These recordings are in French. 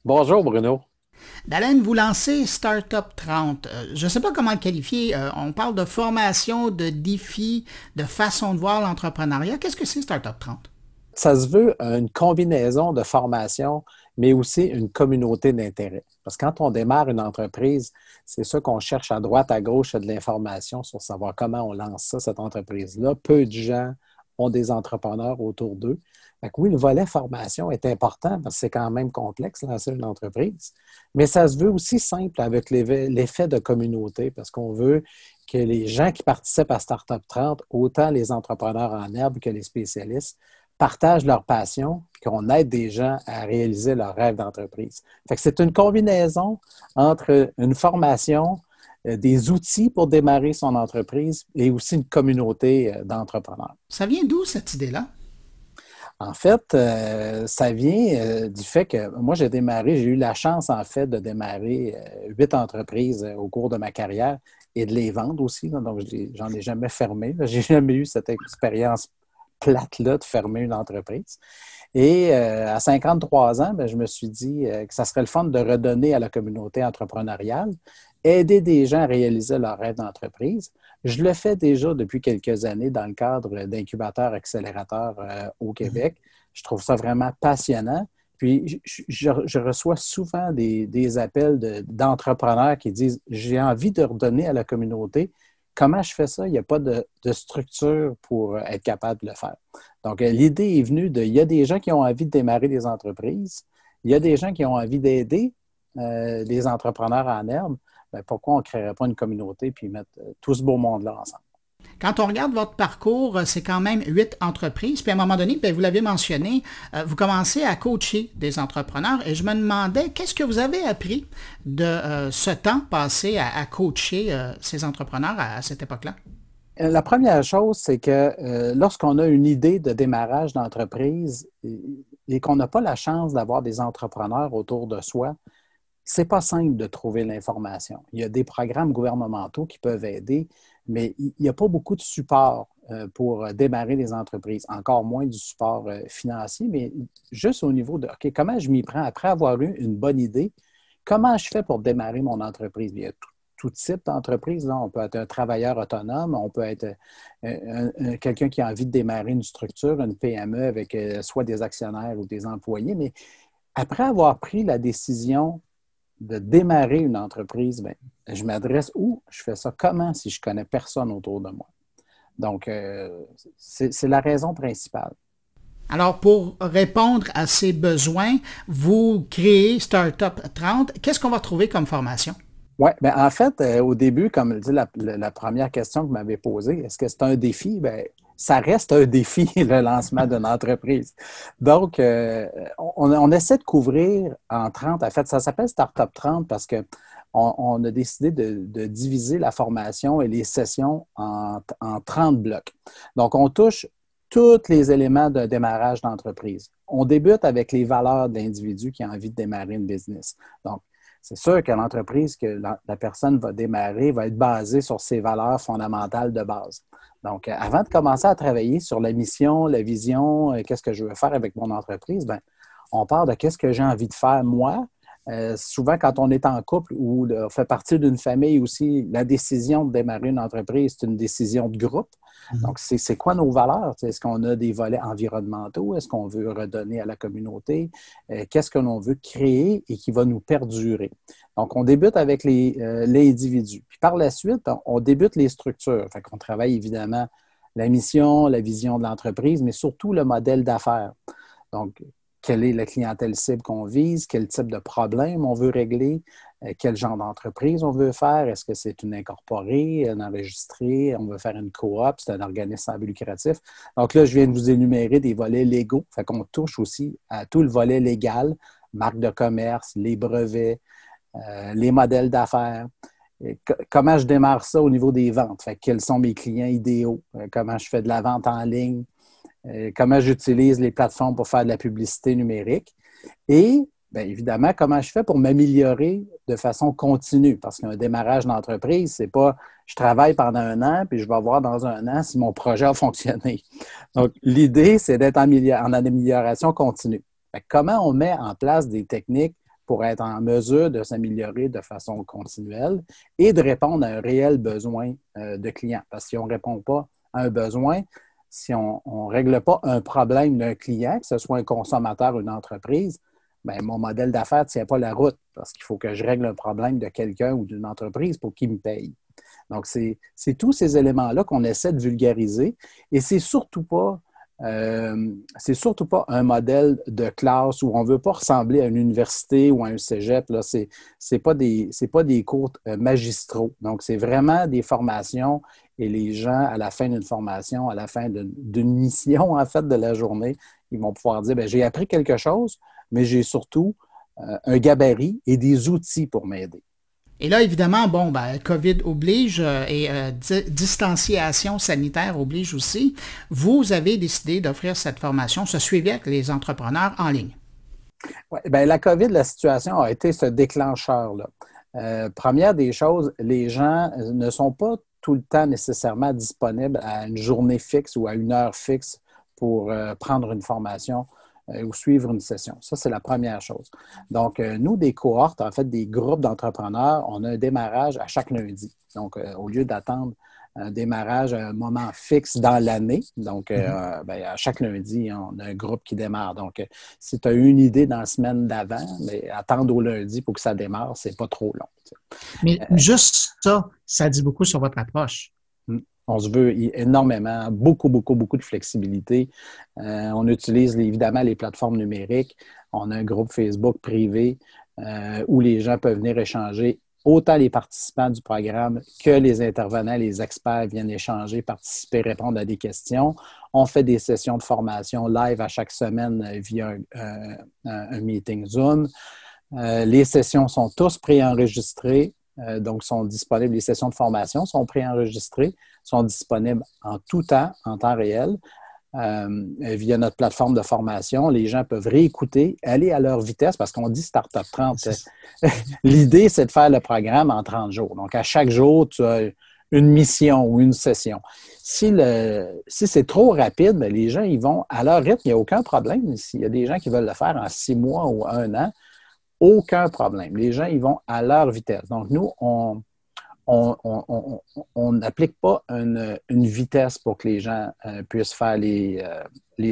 Bonjour Bruno. Dalain, vous lancez Startup 30. Je ne sais pas comment le qualifier. On parle de formation, de défis, de façon de voir l'entrepreneuriat. Qu'est-ce que c'est Startup 30? Ça se veut une combinaison de formation, mais aussi une communauté d'intérêt. Parce que quand on démarre une entreprise, c'est ça qu'on cherche à droite, à gauche, de l'information sur savoir comment on lance ça, cette entreprise-là. Peu de gens ont des entrepreneurs autour d'eux. Fait que oui, le volet formation est important parce que c'est quand même complexe lancer une entreprise, mais ça se veut aussi simple avec l'effet de communauté parce qu'on veut que les gens qui participent à Startup 30, autant les entrepreneurs en herbe que les spécialistes, partagent leur passion et qu'on aide des gens à réaliser leur rêve d'entreprise. Fait que c'est une combinaison entre une formation, des outils pour démarrer son entreprise et aussi une communauté d'entrepreneurs. Ça vient d'où cette idée-là? En fait, ça vient du fait que moi, j'ai eu la chance, en fait, de démarrer 8 entreprises au cours de ma carrière et de les vendre aussi. Là. Donc, j'en ai jamais fermé. J'ai jamais eu cette expérience plate-là de fermer une entreprise. Et à 53 ans, ben, je me suis dit que ça serait le fun de redonner à la communauté entrepreneuriale, aider des gens à réaliser leur rêve d'entreprise. Je le fais déjà depuis quelques années dans le cadre d'incubateurs accélérateurs au Québec. Je trouve ça vraiment passionnant. Puis, je reçois souvent des appels d'entrepreneurs qui disent, j'ai envie de redonner à la communauté. Comment je fais ça? Il n'y a pas de structure pour être capable de le faire. Donc, l'idée est venue il y a des gens qui ont envie de démarrer des entreprises, il y a des gens qui ont envie d'aider des entrepreneurs en herbe. Bien, pourquoi on ne créerait pas une communauté puis mettre tout ce beau monde-là ensemble? Quand on regarde votre parcours, c'est quand même 8 entreprises. Puis à un moment donné, bien, vous l'avez mentionné, vous commencez à coacher des entrepreneurs. Et je me demandais, qu'est-ce que vous avez appris de ce temps passé à coacher ces entrepreneurs à cette époque-là? La première chose, c'est que lorsqu'on a une idée de démarrage d'entreprise et qu'on n'a pas la chance d'avoir des entrepreneurs autour de soi, c'est pas simple de trouver l'information. Il y a des programmes gouvernementaux qui peuvent aider, mais il n'y a pas beaucoup de support pour démarrer des entreprises, encore moins du support financier, mais juste au niveau de OK, comment je m'y prends après avoir eu une bonne idée, comment je fais pour démarrer mon entreprise? Il y a tout type d'entreprise. Là. On peut être un travailleur autonome, on peut être quelqu'un qui a envie de démarrer une structure, une PME avec soit des actionnaires ou des employés, mais après avoir pris la décision de démarrer une entreprise, bien, je m'adresse où? Je fais ça comment si je ne connais personne autour de moi? Donc, c'est la raison principale. Alors, pour répondre à ces besoins, vous créez Startup 30. Qu'est-ce qu'on va trouver comme formation? Oui, bien, en fait, au début, comme dit la première question que vous m'avez posée, est-ce que c'est un défi? Bien, ça reste un défi, le lancement d'une entreprise. Donc, on essaie de couvrir en 30. En fait, ça s'appelle Startup 30 parce qu'on a décidé de diviser la formation et les sessions en 30 blocs. Donc, on touche tous les éléments de démarrage d'entreprise. On débute avec les valeurs de l'individu qui a envie de démarrer une business. Donc, c'est sûr que l'entreprise que la personne va démarrer va être basée sur ses valeurs fondamentales de base. Donc, avant de commencer à travailler sur la mission, la vision, qu'est-ce que je veux faire avec mon entreprise, bien, on part de qu'est-ce que j'ai envie de faire moi. Souvent, quand on est en couple ou on fait partie d'une famille aussi, la décision de démarrer une entreprise, c'est une décision de groupe. Donc, c'est quoi nos valeurs? Est-ce qu'on a des volets environnementaux? Est-ce qu'on veut redonner à la communauté? Qu'est-ce que l'on veut créer et qui va nous perdurer? Donc, on débute avec l'individu. Puis par la suite, on débute les structures. Fait qu'on travaille évidemment la mission, la vision de l'entreprise, mais surtout le modèle d'affaires. Donc, quelle est la clientèle cible qu'on vise, quel type de problème on veut régler, quel genre d'entreprise on veut faire, est-ce que c'est une incorporée, une enregistrée, on veut faire une coop, c'est un organisme sans but lucratif. Donc là, je viens de vous énumérer des volets légaux, fait qu'on touche aussi à tout le volet légal, marque de commerce, les brevets, les modèles d'affaires. Comment je démarre ça au niveau des ventes? Fait, quels sont mes clients idéaux? Comment je fais de la vente en ligne? Comment j'utilise les plateformes pour faire de la publicité numérique et, bien évidemment, comment je fais pour m'améliorer de façon continue. Parce qu'un démarrage d'entreprise, c'est pas je travaille pendant un an puis je vais voir dans un an si mon projet a fonctionné. Donc, l'idée, c'est d'être en amélioration continue. Fait que comment on met en place des techniques pour être en mesure de s'améliorer de façon continuelle et de répondre à un réel besoin de client. Parce que si on ne répond pas à un besoin, si on ne règle pas un problème d'un client, que ce soit un consommateur ou une entreprise, bien, mon modèle d'affaires ne tient pas la route parce qu'il faut que je règle un problème de quelqu'un ou d'une entreprise pour qu'il me paye. Donc, c'est tous ces éléments-là qu'on essaie de vulgariser et c'est surtout pas un modèle de classe où on ne veut pas ressembler à une université ou à un cégep. Ce n'est pas des cours magistraux. Donc, c'est vraiment des formations et les gens, à la fin d'une formation, à la fin d'une mission, en fait, de la journée, ils vont pouvoir dire, bien, j'ai appris quelque chose, mais j'ai surtout un gabarit et des outils pour m'aider. Et là, évidemment, bon, ben, COVID oblige et distanciation sanitaire oblige aussi. Vous avez décidé d'offrir cette formation, ce suivi avec les entrepreneurs en ligne. Oui, bien, la COVID, la situation a été ce déclencheur-là. Première des choses, les gens ne sont pas tout le temps nécessairement disponibles à une journée fixe ou à une heure fixe pour prendre une formation ou suivre une session. Ça, c'est la première chose. Donc, nous, des cohortes, en fait, des groupes d'entrepreneurs, on a un démarrage à chaque lundi. Donc, au lieu d'attendre un démarrage à un moment fixe dans l'année, donc bien, à chaque lundi, on a un groupe qui démarre. Donc, si tu as une idée dans la semaine d'avant, mais attendre au lundi pour que ça démarre, c'est pas trop long. Mais juste ça, ça dit beaucoup sur votre approche. On se veut énormément, beaucoup de flexibilité. On utilise évidemment les plateformes numériques. On a un groupe Facebook privé où les gens peuvent venir échanger. Autant les participants du programme que les intervenants, les experts viennent échanger, participer, répondre à des questions. On fait des sessions de formation live à chaque semaine via un meeting Zoom. Les sessions sont tous préenregistrées. Donc, sont disponibles, les sessions de formation sont préenregistrées, sont disponibles en tout temps, en temps réel, via notre plateforme de formation. Les gens peuvent réécouter, aller à leur vitesse, parce qu'on dit Startup 30. L'idée, c'est de faire le programme en 30 jours. Donc, à chaque jour, tu as une mission ou une session. Si c'est trop rapide, bien, les gens, ils vont à leur rythme, il n'y a aucun problème. S'il y a des gens qui veulent le faire en 6 mois ou 1 an, aucun problème. Les gens, ils vont à leur vitesse. Donc, nous, on n'applique pas une vitesse pour que les gens puissent faire les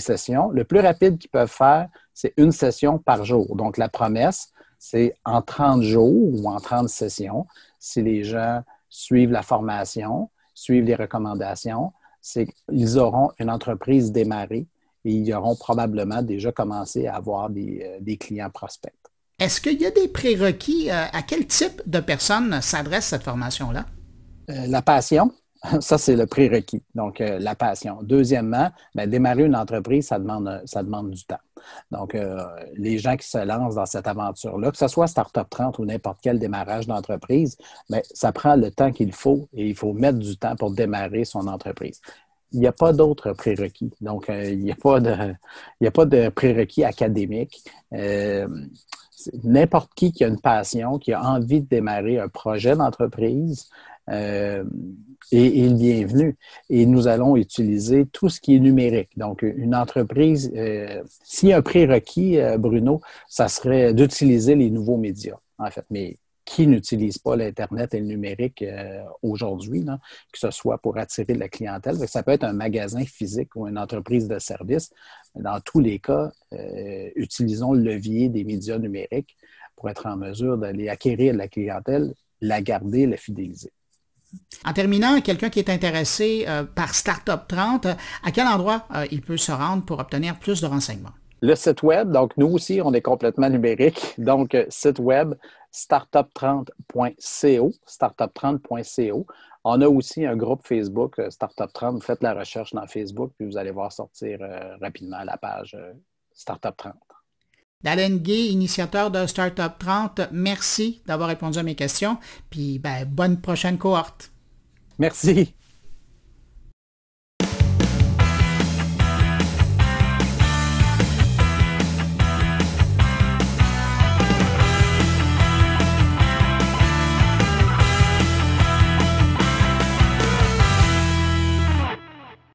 sessions. Le plus rapide qu'ils peuvent faire, c'est une session par jour. Donc, la promesse, c'est en 30 jours ou en 30 sessions, si les gens suivent la formation, suivent les recommandations, c'est qu'ils auront une entreprise démarrée et ils auront probablement déjà commencé à avoir des clients prospects. Est-ce qu'il y a des prérequis? À quel type de personnes s'adresse cette formation-là? La passion, ça, c'est le prérequis. Donc, la passion. Deuxièmement, bien, démarrer une entreprise, ça demande du temps. Donc, les gens qui se lancent dans cette aventure-là, que ce soit Startup 30 ou n'importe quel démarrage d'entreprise, bien, ça prend le temps qu'il faut et il faut mettre du temps pour démarrer son entreprise. Il n'y a pas d'autres prérequis. Donc, il n'y a pas de prérequis académiques. N'importe qui a une passion, qui a envie de démarrer un projet d'entreprise est le bienvenu. Et nous allons utiliser tout ce qui est numérique. Donc, une entreprise, s'il y a un prérequis, Bruno, ça serait d'utiliser les nouveaux médias, en fait. Mais qui n'utilise pas l'Internet et le numérique aujourd'hui, là, que ce soit pour attirer de la clientèle. Ça peut être un magasin physique ou une entreprise de service. Dans tous les cas, utilisons le levier des médias numériques pour être en mesure d'aller acquérir de la clientèle, la garder, la fidéliser. En terminant, quelqu'un qui est intéressé par Startup 30, à quel endroit il peut se rendre pour obtenir plus de renseignements? Le site web, donc nous aussi, on est complètement numérique. Donc, site web, startup30.co, startup30.co. On a aussi un groupe Facebook, Startup 30. Vous faites la recherche dans Facebook, puis vous allez voir sortir rapidement la page Startup 30. Dalen Gay, initiateur de Startup 30, merci d'avoir répondu à mes questions. Puis, bonne prochaine cohorte. Merci.